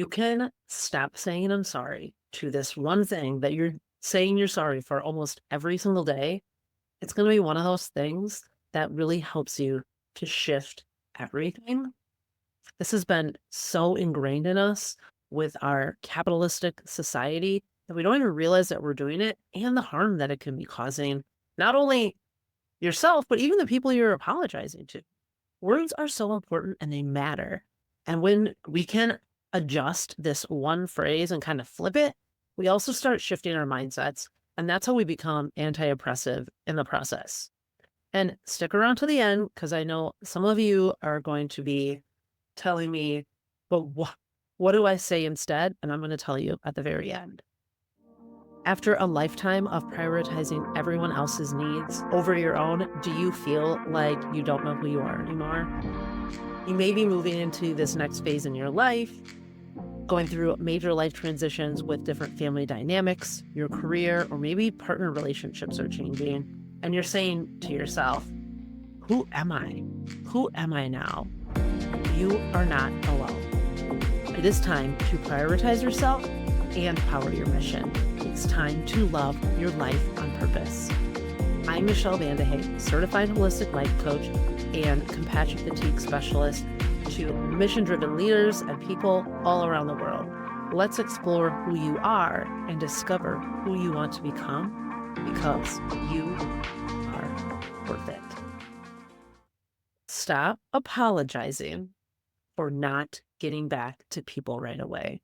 you can stop saying I'm sorry to this one thing that you're saying you're sorry for almost every single day. It's going to be one of those things that really helps you to shift everything. This has been so ingrained in us with our capitalistic society that we don't even realize that we're doing it and the harm that it can be causing, not only yourself, but even the people you're apologizing to. Words are so important and they matter. And when we can adjust this one phrase and kind of flip it, we also start shifting our mindsets. And that's how we become anti oppressive in the process. And stick around to the end because I know some of you are going to be telling me, but what do I say instead? And I'm going to tell you at the very end. After a lifetime of prioritizing everyone else's needs over your own, do you feel like you don't know who you are anymore? You may be moving into this next phase in your life, going through major life transitions with different family dynamics, your career, or maybe partner relationships are changing. And you're saying to yourself, who am I? Who am I now? You are not alone. It is time to prioritize yourself and power your mission. It's time to love your life on purpose. I'm Michelle Vande Hey, certified holistic life coach and compassion fatigue specialist to mission-driven leaders and people all around the world. Let's explore who you are and discover who you want to become because you are worth it. Stop apologizing for not getting back to people right away.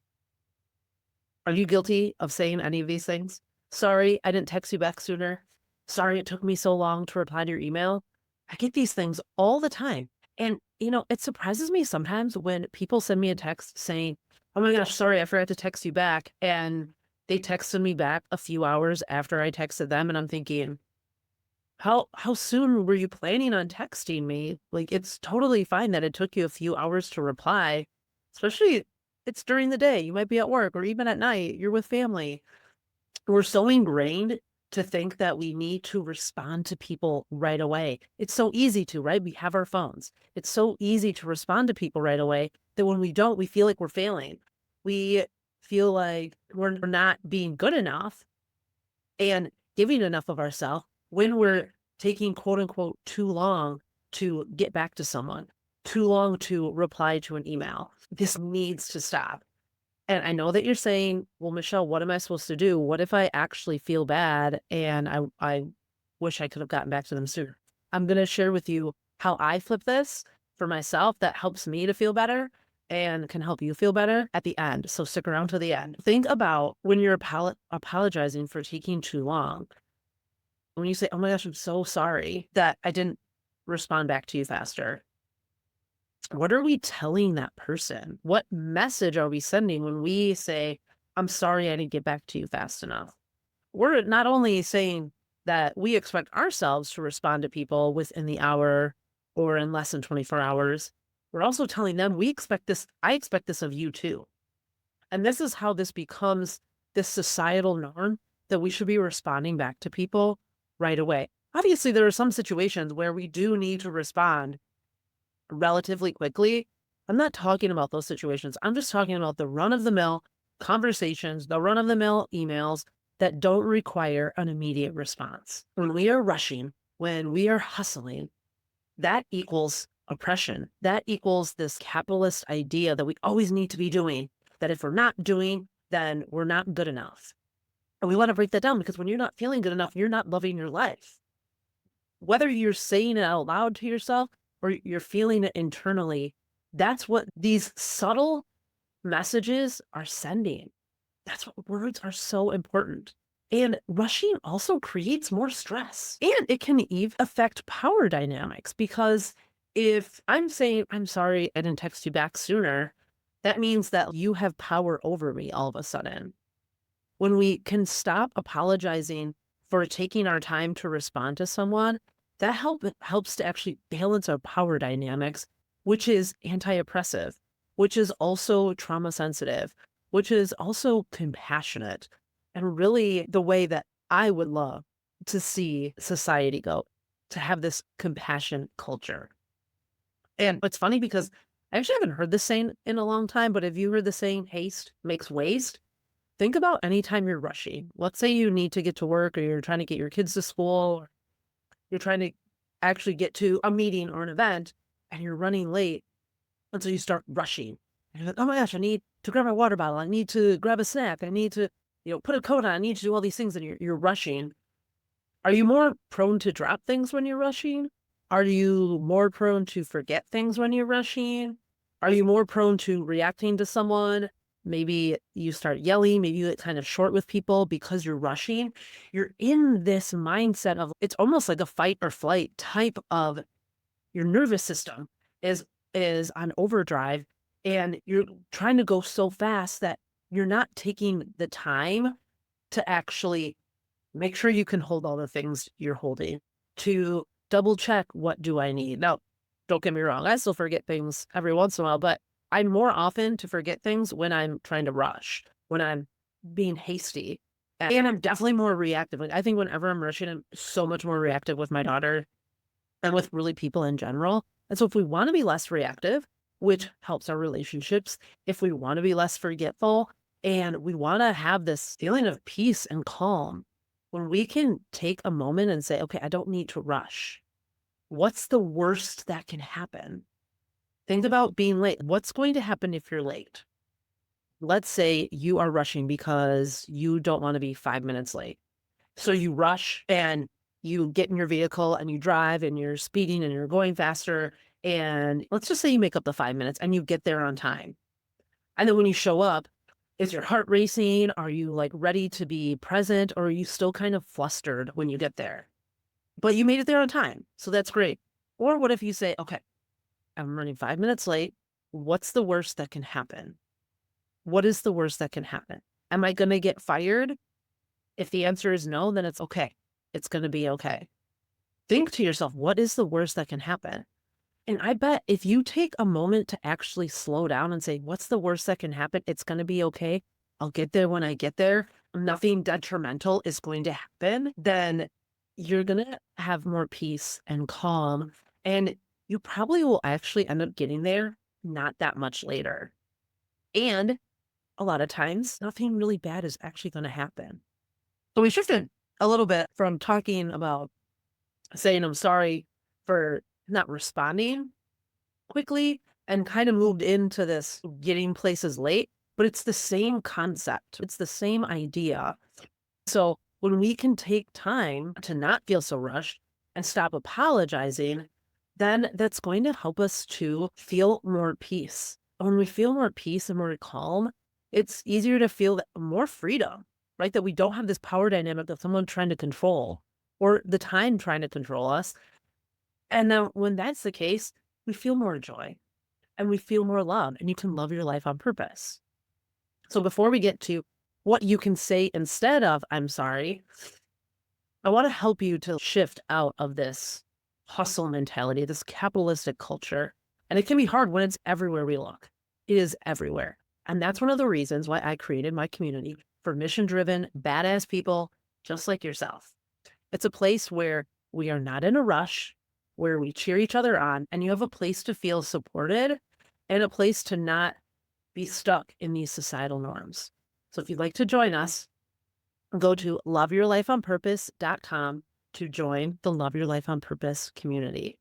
Are you guilty of saying any of these things? Sorry, I didn't text you back sooner. Sorry, it took me so long to reply to your email. I get these things all the time. And, it surprises me sometimes when people send me a text saying, oh my gosh, sorry, I forgot to text you back. And they texted me back a few hours after I texted them. And I'm thinking, how soon were you planning on texting me? Like, it's totally fine that it took you a few hours to reply, especially it's during the day. You might be at work or even at night. You're with family. We're so ingrained to think that we need to respond to people right away. It's so easy to, right? We have our phones. It's so easy to respond to people right away that when we don't, we feel like we're failing. We feel like we're not being good enough and giving enough of ourselves when we're taking quote unquote too long to get back to someone, too long to reply to an email. This needs to stop. And I know that you're saying, well, Michelle, what am I supposed to do? What if I actually feel bad and I wish I could have gotten back to them sooner? I'm going to share with you how I flip this for myself that helps me to feel better and can help you feel better at the end. So stick around to the end. Think about when you're apologizing for taking too long. When you say, oh my gosh, I'm so sorry that I didn't respond back to you faster. What are we telling that person? What message are we sending when we say, I'm sorry I didn't get back to you fast enough? We're not only saying that we expect ourselves to respond to people within the hour or in less than 24 hours, we're also telling them we expect this, I expect this of you too. And this is how this becomes this societal norm that we should be responding back to people right away. Obviously, there are some situations where we do need to respond relatively quickly. I'm not talking about those situations. I'm just talking about the run of the mill conversations, the run of the mill emails that don't require an immediate response. When we are rushing, when we are hustling, that equals oppression. That equals this capitalist idea that we always need to be doing, that if we're not doing, then we're not good enough. And we want to break that down because when you're not feeling good enough, you're not loving your life. Whether you're saying it out loud to yourself or you're feeling it internally, that's what these subtle messages are sending. That's what words are so important. And rushing also creates more stress. And it can even affect power dynamics because if I'm saying, I'm sorry, I didn't text you back sooner, that means that you have power over me all of a sudden. When we can stop apologizing for taking our time to respond to someone, that helps to actually balance our power dynamics, which is anti-oppressive, which is also trauma sensitive, which is also compassionate, and really the way that I would love to see society go, to have this compassion culture. And it's funny because I actually haven't heard this saying in a long time, but have you heard the saying haste makes waste? Think about any time you're rushing. Let's say you need to get to work or you're trying to get your kids to school or you're trying to actually get to a meeting or an event and you're running late. And so you start rushing. And you're like, oh my gosh, I need to grab my water bottle. I need to grab a snack. I need to, put a coat on. I need to do all these things. And you're rushing. Are you more prone to drop things when you're rushing? Are you more prone to forget things when you're rushing? Are you more prone to reacting to someone? Maybe you start yelling, maybe you get kind of short with people because you're rushing. You're in this mindset of it's almost like a fight or flight type of your nervous system is on overdrive and you're trying to go so fast that you're not taking the time to actually make sure you can hold all the things you're holding, to double check what do I need. Now, don't get me wrong, I still forget things every once in a while, but I'm more often to forget things when I'm trying to rush, when I'm being hasty. And I'm definitely more reactive. Like I think whenever I'm rushing, I'm so much more reactive with my daughter and with really people in general. And so if we want to be less reactive, which helps our relationships, if we want to be less forgetful and we want to have this feeling of peace and calm, when we can take a moment and say, okay, I don't need to rush. What's the worst that can happen? Think about being late. What's going to happen if you're late? Let's say you are rushing because you don't want to be 5 minutes late. So you rush and you get in your vehicle and you drive and you're speeding and you're going faster. And let's just say you make up the 5 minutes and you get there on time. And then when you show up, is your heart racing? Are you like ready to be present? Or are you still kind of flustered when you get there? But you made it there on time. So that's great. Or what if you say, okay, I'm running 5 minutes late. What's the worst that can happen? What is the worst that can happen? Am I going to get fired? If the answer is no, then it's okay. It's going to be okay. Think to yourself, what is the worst that can happen? And I bet if you take a moment to actually slow down and say, what's the worst that can happen? It's going to be okay. I'll get there when I get there. Nothing detrimental is going to happen. Then you're going to have more peace and calm. And you probably will actually end up getting there not that much later. And a lot of times, nothing really bad is actually going to happen. So we shifted a little bit from talking about saying I'm sorry for not responding quickly and kind of moved into this getting places late, but it's the same concept. It's the same idea. So when we can take time to not feel so rushed and stop apologizing, then that's going to help us to feel more peace. When we feel more peace and more calm, it's easier to feel more freedom, right? That we don't have this power dynamic of someone trying to control or the time trying to control us. And then when that's the case, we feel more joy and we feel more love and you can love your life on purpose. So before we get to what you can say instead of I'm sorry, I want to help you to shift out of this hustle mentality, this capitalistic culture. And it can be hard when it's everywhere we look. It is everywhere. And that's one of the reasons why I created my community for mission-driven, badass people just like yourself. It's a place where we are not in a rush, where we cheer each other on, and you have a place to feel supported and a place to not be stuck in these societal norms. So if you'd like to join us, go to loveyourlifeonpurpose.com to join the Love Your Life on Purpose community.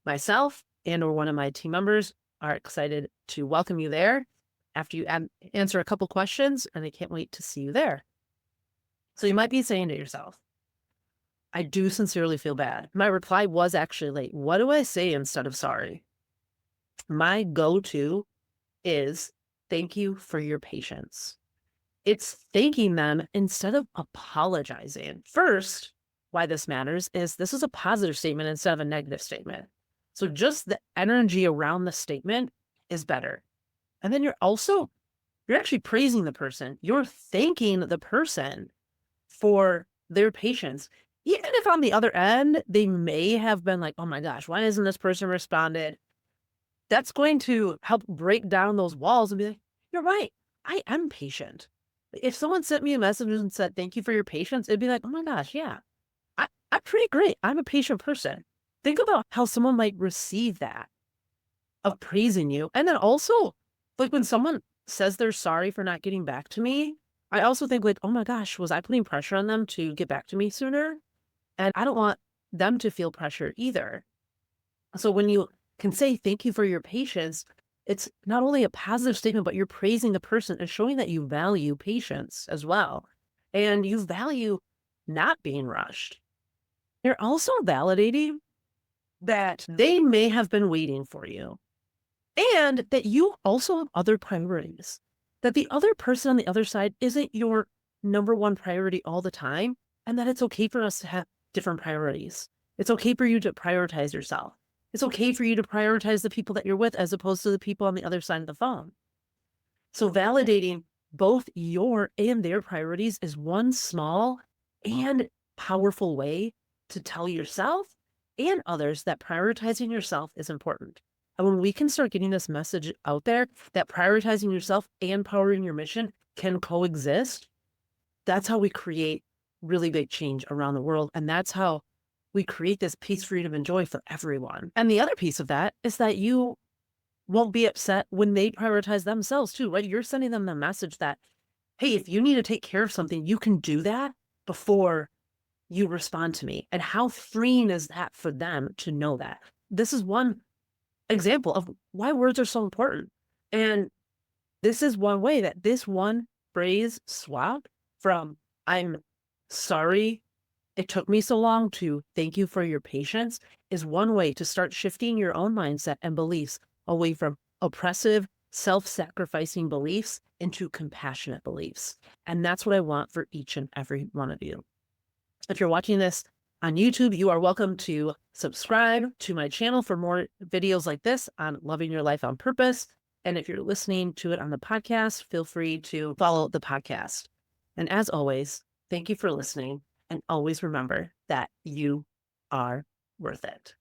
Myself and or one of my team members are excited to welcome you there after you answer a couple questions, and I can't wait to see you there. So you might be saying to yourself, I do sincerely feel bad. My reply was actually late. What do I say instead of sorry? My go-to is thank you for your patience. It's thanking them instead of apologizing. First, why this matters is this is a positive statement instead of a negative statement. So just the energy around the statement is better. And then you're actually praising the person. You're thanking the person for their patience. Even if on the other end, they may have been like, oh my gosh, why isn't this person responded? That's going to help break down those walls and be like, you're right. I am patient. If someone sent me a message and said, thank you for your patience, it'd be like, oh my gosh, yeah, I'm pretty great. I'm a patient person. Think about how someone might receive that. of praising you. And then also, like when someone says they're sorry for not getting back to me, I also think like, oh my gosh, was I putting pressure on them to get back to me sooner? And I don't want them to feel pressure either. So when you can say thank you for your patience, it's not only a positive statement, but you're praising the person and showing that you value patience as well. And you value not being rushed. You're also validating that they may have been waiting for you and that you also have other priorities, that the other person on the other side isn't your number one priority all the time, and that it's okay for us to have different priorities. It's okay for you to prioritize yourself. It's okay for you to prioritize the people that you're with as opposed to the people on the other side of the phone. So validating both your and their priorities is one small and powerful way to tell yourself and others that prioritizing yourself is important. And when we can start getting this message out there that prioritizing yourself and powering your mission can coexist, that's how we create really big change around the world. And that's how we create this peace, freedom, and joy for everyone. And the other piece of that is that you won't be upset when they prioritize themselves too, right? You're sending them the message that, hey, if you need to take care of something, you can do that before you respond to me. And how freeing is that for them to know that? This is one example of why words are so important. And this is one way that this one phrase swap from I'm sorry it took me so long to thank you for your patience is one way to start shifting your own mindset and beliefs away from oppressive, self-sacrificing beliefs into compassionate beliefs. And that's what I want for each and every one of you. If you're watching this on YouTube, you are welcome to subscribe to my channel for more videos like this on loving your life on purpose. And if you're listening to it on the podcast, feel free to follow the podcast. And as always, thank you for listening. And always remember that you are worth it.